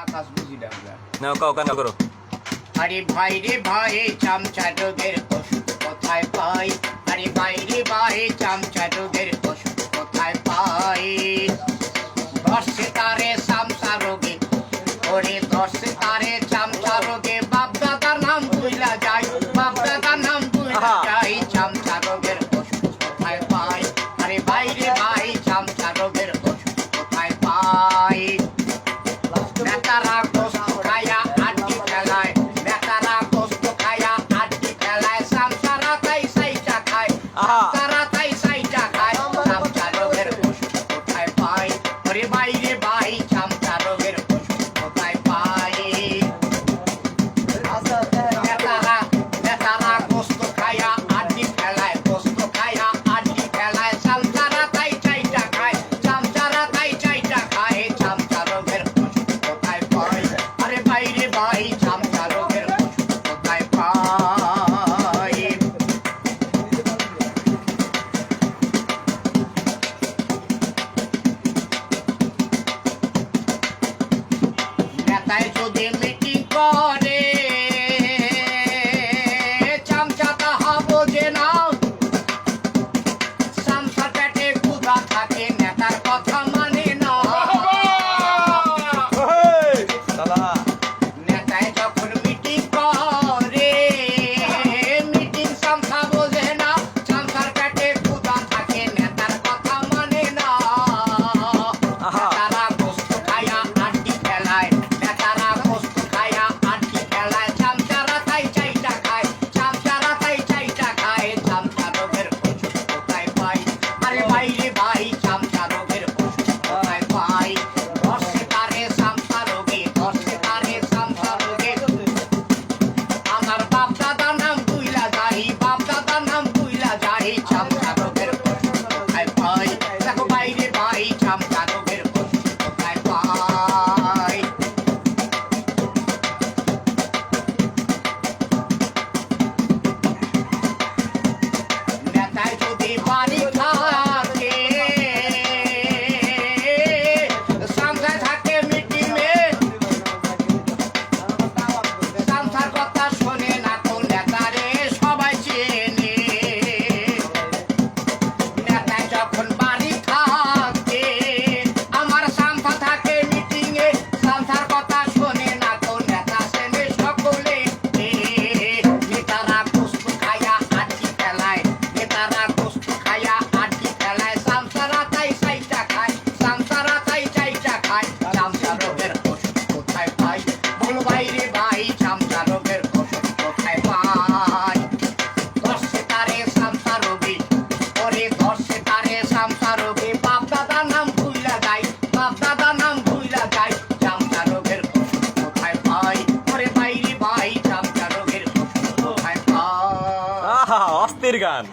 আকাশ বুঝি ডাঙ্গা না কাও কান করো। আরে ভাই রে ভাই চামচা রোগের ওষুধ কোথায় পাই? আরে ভাই রে ভাই চামচা রোগের ওষুধ কোথায় পাই? ধরছে তারে চামচা রোগে, ওরে ধরছে তারে চামচা রোগে, বাপ দাদার নাম ভুইলা যায়, বাপ দাদার নাম ভুইলা যায়। চামচা রোগের ওষুধ কোথায় পাই? আরে ভাই রে ভাই চামচা রোগের ওষুধ কোথায় পাই? নেতারা গোস্ত খায়া আড্ডি ফেলায়, নেতারা গোস্ত খায়া আড্ডি ফেলায়, চামচারা তাই সাইটা খায়, চামচারা তাই সাইটা খায়। চামচা রোগের ওষুধ কোথায় পাই? ওরে ভাই রে ভাই চামচা রোগের ওষুধ কোথায় পাই? নেতারা গোস্ত খায়া আড্ডি ফেলায়, গোস্ত খায়া আড্ডি ফেলায়, চামচারা তাই চাইটা খায়, চামচারা তাই চাইটা খায়। চামচা রোগের ওষুধ কোথায় পাই? আরে ভাই রে ভাই চামচা রোগের ওষুধ কোথায় পাই? নেতায় যদি মিটিং করে চামচা তাহা বোঝে না, চামচার পেটে ক্ষুধা থাকে, নেতার কথা মানে না। নেতায় যখন মিটিং করে, মিটিং চামচা বোঝে না, চামচার পেটে ক্ষুধা থাকে, নেতার কথা মানে না। নেতারা গোস্ত খায়া আড্ডি ফেলায়, নেতারা গোস্ত খায়া আড্ডি ফেলায়, চামচারা তাই চাইটা খায়, চামচারা তাই চাইটা খায়। চামচা রোগের ওষুধ কোথায় পাই? আরে ভাই রে ভাই চামচা রোগের ওষুধ কোথায় পাই? ধরছে তারে চামচা রোগে, ধরছে তারে চামচা রোগে, আমার বাপ দাদার নাম ভুইলা যাই, বাপ দাদার নাম ভুইলা যাই। চামচা রোগের ওষুধ কোথায় পাই? দেখো ভাই রে ভাই চামচা রোগের ওষুধ কোথায় পাই? নেতায় যদি বাড়ি থাকে, চামচায় থাকে মিটিংয়ে, চামচার কথা শোনে না তো নেতারে সবাই চেনে। নেতায় যখন বাড়ি থাকে, আমার চামচা থাকে মিটিংয়ে, চামচার কথা শোনে না তো নেতা চেনে সকলে। নেতারা গোস্ত খায়া আড্ডি ফেলায়, নেতারা গোস্ত খায়া আড্ডি ফেলায়, চামচারা তাই চাইটা খায়, চামচারা তাই চাইটা খায়। চামচা রোগের ওষুধ কোথায় পাই? বলো ভাই রে ভাই চামচা রোগের ওষুধ কোথায় পাই? ধরছে তারে চামচা রোগে, ওরে ধরছে তারে চামচা রোগে, বাপ দাদার নাম ভুইলা যায়, বাপ দাদার নাম ভুইলা যায়। চামচা রোগের ওষুধ কোথায় পাই? ওরে ভাই রে ভাই চামচা রোগের ওষুধ কোথায় পাই? অস্থির গান।